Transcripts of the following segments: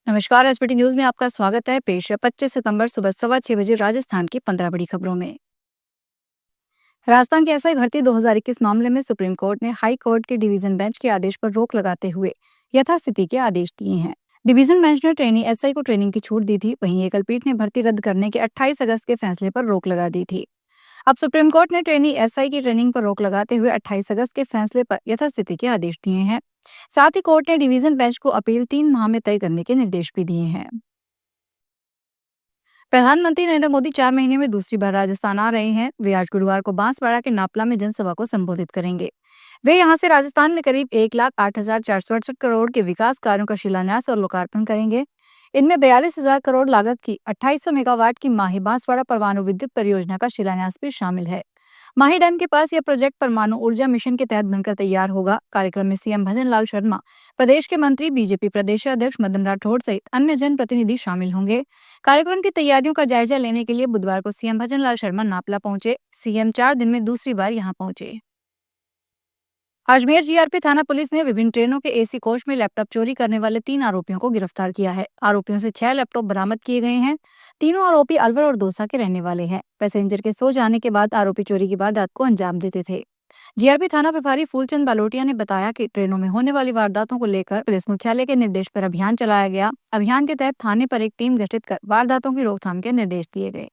नमस्कार। SBT news में आपका स्वागत है। पेश है 25 सितंबर सुबह 6:15 बजे राजस्थान की 15 बड़ी खबरों में। राजस्थान के एसआई भर्ती 2021 मामले में सुप्रीम कोर्ट ने हाई कोर्ट के डिवीजन बेंच के आदेश पर रोक लगाते हुए यथास्थिति के आदेश दिए हैं। डिवीजन बेंच ने ट्रेनी एसआई को ट्रेनिंग की छूट दी थी। वहीं एकल पीठ ने भर्ती रद्द करने के 28 अगस्त के फैसले पर रोक लगा दी थी। अब सुप्रीम कोर्ट ने ट्रेनी एसआई की ट्रेनिंग पर रोक लगाते हुए 28 अगस्त के फैसले पर यथास्थिति के आदेश दिए हैं। साथ ही कोर्ट ने डिवीजन बेंच को अपील 3 माह में तय करने के निर्देश भी दिए हैं। प्रधानमंत्री नरेंद्र मोदी 4 महीने में दूसरी बार राजस्थान आ रहे हैं। वे आज गुरुवार को बांसवाड़ा के नापला में जनसभा को संबोधित करेंगे। वे यहां से राजस्थान में करीब 1,08,468 करोड़ के विकास कार्यों का शिलान्यास और लोकार्पण करेंगे। इनमें 42,000 करोड़ लागत की 2800 मेगावाट की माही बांसवाड़ा परमाणु विद्युत परियोजना का शिलान्यास भी शामिल है। माही डैम के पास यह प्रोजेक्ट परमाणु ऊर्जा मिशन के तहत बनकर तैयार होगा। कार्यक्रम में सीएम भजन लाल शर्मा, प्रदेश के मंत्री, बीजेपी प्रदेश अध्यक्ष मदन राठौड़ सहित अन्य जनप्रतिनिधि शामिल होंगे। कार्यक्रम की तैयारियों का जायजा लेने के लिए बुधवार को सीएम भजन लाल शर्मा नापला पहुंचे। सीएम 4 दिन में दूसरी बार यहां पहुंचे। अजमेर जीआरपी थाना पुलिस ने विभिन्न ट्रेनों के एसी कोच में लैपटॉप चोरी करने वाले 3 आरोपियों को गिरफ्तार किया है। आरोपियों से 6 लैपटॉप बरामद किए गए हैं। तीनों आरोपी अलवर और दौसा के रहने वाले हैं। पैसेंजर के सो जाने के बाद आरोपी चोरी की वारदात को अंजाम देते थे। जीआरपी थाना प्रभारी फूलचंद बालोटिया ने बताया कि ट्रेनों में होने वाली वारदातों को लेकर पुलिस मुख्यालय के निर्देश पर अभियान चलाया गया। अभियान के तहत थाने पर एक टीम गठित कर वारदातों की रोकथाम के निर्देश दिए गए।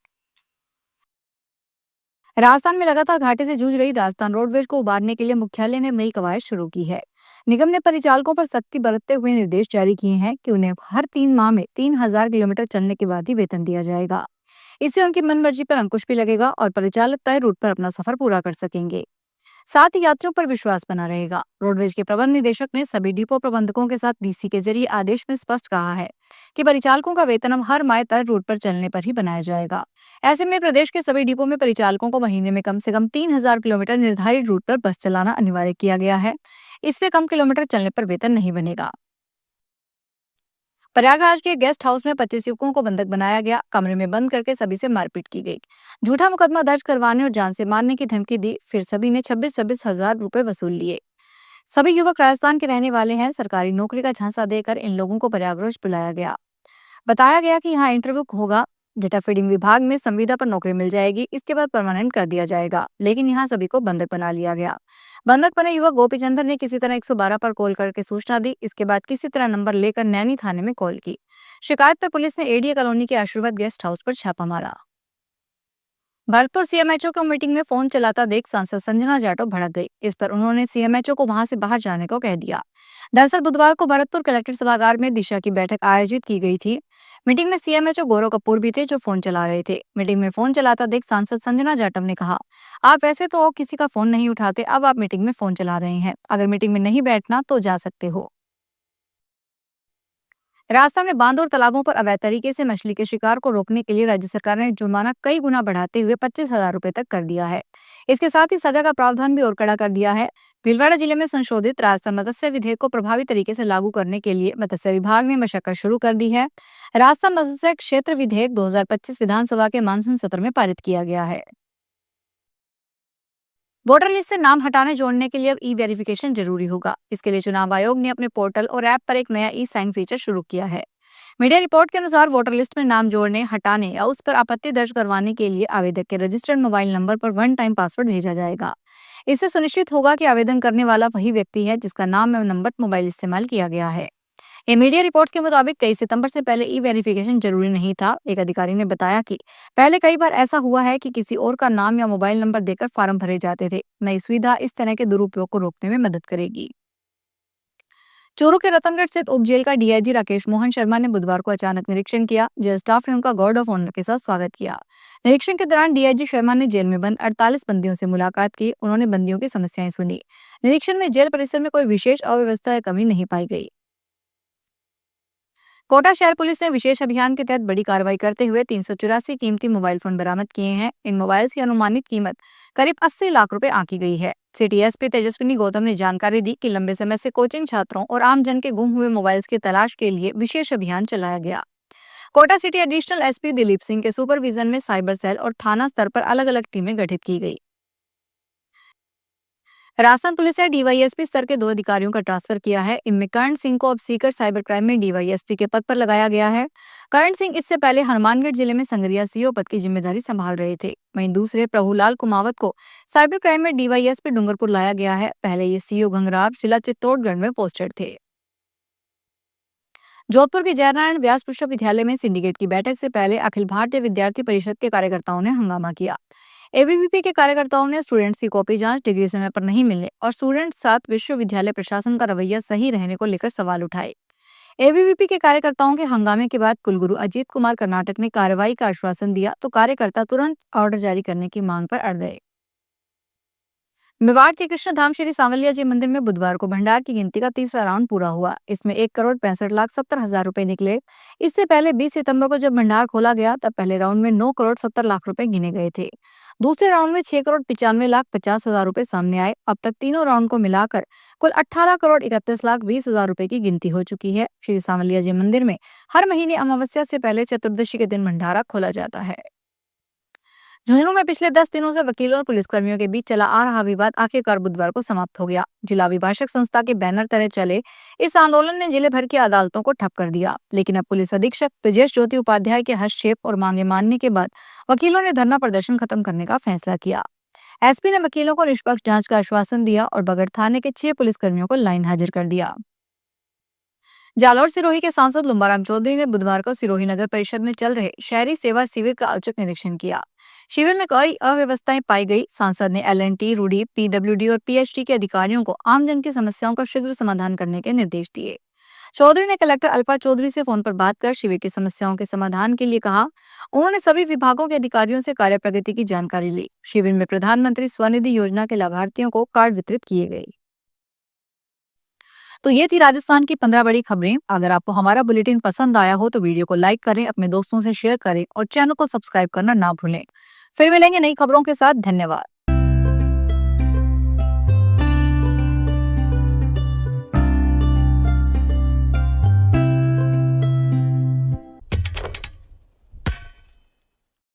राजस्थान में लगातार घाटे से जूझ रही राजस्थान रोडवेज को उबारने के लिए मुख्यालय ने नई कवायद शुरू की है। निगम ने परिचालकों पर सख्ती बरतते हुए निर्देश जारी किए हैं कि उन्हें हर 3 माह में 3,000 किलोमीटर चलने के बाद ही वेतन दिया जाएगा। इससे उनकी मनमर्जी पर अंकुश भी लगेगा और परिचालक तय रूट पर अपना सफर पूरा कर सकेंगे। साथ ही यात्रियों पर विश्वास बना रहेगा। रोडवेज के प्रबंध निदेशक ने सभी डिपो प्रबंधकों के साथ डीसी के जरिए आदेश में स्पष्ट कहा है कि परिचालकों का वेतन अब हर माह तय रूट पर चलने पर ही बनाया जाएगा। ऐसे में प्रदेश के सभी डिपो में परिचालकों को महीने में कम से कम 3,000 किलोमीटर निर्धारित रूट पर बस चलाना अनिवार्य किया गया है। इससे कम किलोमीटर चलने पर वेतन नहीं बनेगा। प्रयागराज के गेस्ट हाउस में 25 युवकों को बंधक बनाया गया। कमरे में बंद करके सभी से मारपीट की गई। झूठा मुकदमा दर्ज करवाने और जान से मारने की धमकी दी। फिर सभी ने 26-26 हजार रुपए वसूल लिए। सभी युवक राजस्थान के रहने वाले हैं। सरकारी नौकरी का झांसा देकर इन लोगों को प्रयागराज बुलाया गया। बताया गया कि यहाँ इंटरव्यू होगा। डेटा फीडिंग विभाग में संविदा पर नौकरी मिल जाएगी। इसके बाद परमानेंट कर दिया जाएगा। लेकिन यहाँ सभी को बंधक बना लिया गया। बंधक बने युवक गोपीचंद्र ने किसी तरह 112 पर कॉल करके सूचना दी। इसके बाद किसी तरह नंबर लेकर नैनी थाने में कॉल की। शिकायत पर पुलिस ने एडीए कॉलोनी के आशीर्वाद गेस्ट हाउस पर छापा मारा। भरतपुर सीएमएचओ को मीटिंग में फोन चलाता देख सांसद संजना जाटव भड़क गई। इस पर उन्होंने सीएमएचओ को वहां से बाहर जाने को कह दिया। दरअसल बुधवार को भरतपुर कलेक्टर सभागार में दिशा की बैठक आयोजित की गई थी। मीटिंग में सीएमएचओ गौरव कपूर भी थे, जो फोन चला रहे थे। मीटिंग में फोन चलाता देख सांसद संजना जाटव ने कहा, आप वैसे तो किसी का फोन नहीं उठाते, अब आप मीटिंग में फोन चला रहे हैं। अगर मीटिंग में नहीं बैठना तो जा सकते हो। राजस्थान में बांध और तालाबों पर अवैध तरीके से मछली के शिकार को रोकने के लिए राज्य सरकार ने जुर्माना कई गुना बढ़ाते हुए 25,000 रुपए तक कर दिया है। इसके साथ ही सजा का प्रावधान भी और कड़ा कर दिया है। भीलवाड़ा जिले में संशोधित राजस्थान मत्स्य विधेयक को प्रभावी तरीके से लागू करने के लिए मत्स्य विभाग ने मशक्कत शुरू कर दी है। राजस्थान मत्स्य क्षेत्र विधेयक 2025 विधानसभा के मानसून सत्र में पारित किया गया है। वोटर लिस्ट से नाम हटाने जोड़ने के लिए अब ई वेरिफिकेशन जरूरी होगा। इसके लिए चुनाव आयोग ने अपने पोर्टल और ऐप पर एक नया ई साइन फीचर शुरू किया है। मीडिया रिपोर्ट के अनुसार वोटर लिस्ट में नाम जोड़ने, हटाने या उस पर आपत्ति दर्ज करवाने के लिए आवेदक के रजिस्टर्ड मोबाइल नंबर पर वन टाइम पासवर्ड भेजा जाएगा। इससे सुनिश्चित होगा कि आवेदन करने वाला वही व्यक्ति है जिसका नाम और नंबर मोबाइल इस्तेमाल किया गया है। ये मीडिया रिपोर्ट्स के मुताबिक 23 सितंबर से पहले ई वेरिफिकेशन जरूरी नहीं था। एक अधिकारी ने बताया कि पहले कई बार ऐसा हुआ है कि किसी और का नाम या मोबाइल नंबर देकर फॉर्म भरे जाते थे। नई सुविधा इस तरह के दुरुपयोग को रोकने में मदद करेगी। चूरू के रतनगढ़ स्थित उप जेल का डीआईजी राकेश मोहन शर्मा ने बुधवार को अचानक निरीक्षण किया। जेल स्टाफ ने उनका गार्ड ऑफ ऑनर के साथ स्वागत किया। निरीक्षण के दौरान डीआईजी शर्मा ने जेल में बंद 48 बंदियों से मुलाकात की। उन्होंने बंदियों की समस्याएं सुनी। निरीक्षण में जेल परिसर में कोई विशेष अव्यवस्था या कमी नहीं पाई गई। कोटा शहर पुलिस ने विशेष अभियान के तहत बड़ी कार्रवाई करते हुए 384 कीमती मोबाइल फोन बरामद किए हैं। इन मोबाइल की अनुमानित कीमत करीब 80 लाख रुपए आंकी गई है। सिटी एसपी तेजस्विनी गौतम ने जानकारी दी कि लंबे समय से कोचिंग छात्रों और आमजन के गुम हुए मोबाइल्स की तलाश के लिए विशेष अभियान चलाया गया। Kota city additional SP Dilip Singh के सुपरविजन में साइबर सेल और थाना स्तर पर अलग अलग टीमें गठित की गई। राजस्थान पुलिस ने डीवाईएसपी स्तर के 2 अधिकारियों का ट्रांसफर किया है। इनमें कर्ण सिंह को अब सीकर साइबर क्राइम में डीवाईएसपी के पद पर लगाया गया है। कर्ण सिंह इससे पहले हनुमानगढ़ जिले में संगरिया सीओ पद की जिम्मेदारी संभाल रहे थे। वहीं दूसरे प्रभुलाल कुमावत को साइबर क्राइम में डीवाईएसपी डूंगरपुर लाया गया है। पहले ये सीओ घंगरार जिला चित्तौड़गढ़ में पोस्टेड थे। जोधपुर के जयनारायण व्यास विश्वविद्यालय में सिंडिकेट की बैठक से पहले अखिल भारतीय विद्यार्थी परिषद के कार्यकर्ताओं ने हंगामा किया। एबीवीपी के कार्यकर्ताओं ने स्टूडेंट्स की कॉपी जांच, डिग्री समय पर नहीं मिलने और स्टूडेंट्स साथ विश्वविद्यालय प्रशासन का रवैया सही रहने को लेकर सवाल उठाए। एबीवीपी के कार्यकर्ताओं के हंगामे के बाद कुलगुरु अजीत कुमार कर्नाटक ने कार्रवाई का आश्वासन दिया तो कार्यकर्ता तुरंत ऑर्डर जारी करने की मांग पर अड़ गए। मेवाड़ के कृष्णधाम श्री सांवलिया जी मंदिर में बुधवार को भंडार की गिनती का तीसरा राउंड पूरा हुआ। इसमें 1,65,70,000 रुपए निकले। इससे पहले 20 सितंबर को जब भंडार खोला गया तब पहले राउंड में 9,70,00,000 रुपए गिने गए थे। दूसरे राउंड में 6,95,50,000 रुपए सामने आए। अब तक तीनों राउंड को मिलाकर कुल 18,31,20,000 रुपए की गिनती हो चुकी है। श्री सांवलिया जी मंदिर में हर महीने अमावस्या से पहले चतुर्दशी के दिन भंडारा खोला जाता है। झुंझुनू में पिछले 10 दिनों से वकीलों और पुलिसकर्मियों के बीच चला आ रहा विवाद आखिरकार बुधवार को समाप्त हो गया। जिला अभिभाषक संस्था के बैनर तले चले इस आंदोलन ने जिले भर की अदालतों को ठप कर दिया। लेकिन अब पुलिस अधीक्षक ब्रजेश ज्योति उपाध्याय के हस्तक्षेप और मांगे मानने के बाद वकीलों ने धरना प्रदर्शन खत्म करने का फैसला किया। एसपी ने वकीलों को निष्पक्ष जांच का आश्वासन दिया और बगड़ थाने के 6 पुलिसकर्मियों को लाइन हाजिर कर दिया। जालौर सिरोही के सांसद लुम्बाराम चौधरी ने बुधवार को सिरोही नगर परिषद में चल रहे शहरी सेवा शिविर का औचक निरीक्षण किया। शिविर में कई अव्यवस्थाएं पाई गई। सांसद ने एलएनटी, रूडी, पीडब्ल्यूडी और पीएचडी के अधिकारियों को आमजन की समस्याओं का शीघ्र समाधान करने के निर्देश दिए। चौधरी ने कलेक्टर अल्पा चौधरी से फोन पर बात कर शिविर की समस्याओं के समाधान के लिए कहा। उन्होंने सभी विभागों के अधिकारियों से कार्य प्रगति की जानकारी ली। शिविर में प्रधानमंत्री स्वनिधि योजना के लाभार्थियों को कार्ड वितरित किए गए। तो ये थी राजस्थान की 15 बड़ी खबरें। अगर आपको हमारा बुलेटिन पसंद आया हो तो वीडियो को लाइक करें, अपने दोस्तों से शेयर करें और चैनल को सब्सक्राइब करना ना भूलें। फिर मिलेंगे नई खबरों के साथ। धन्यवाद।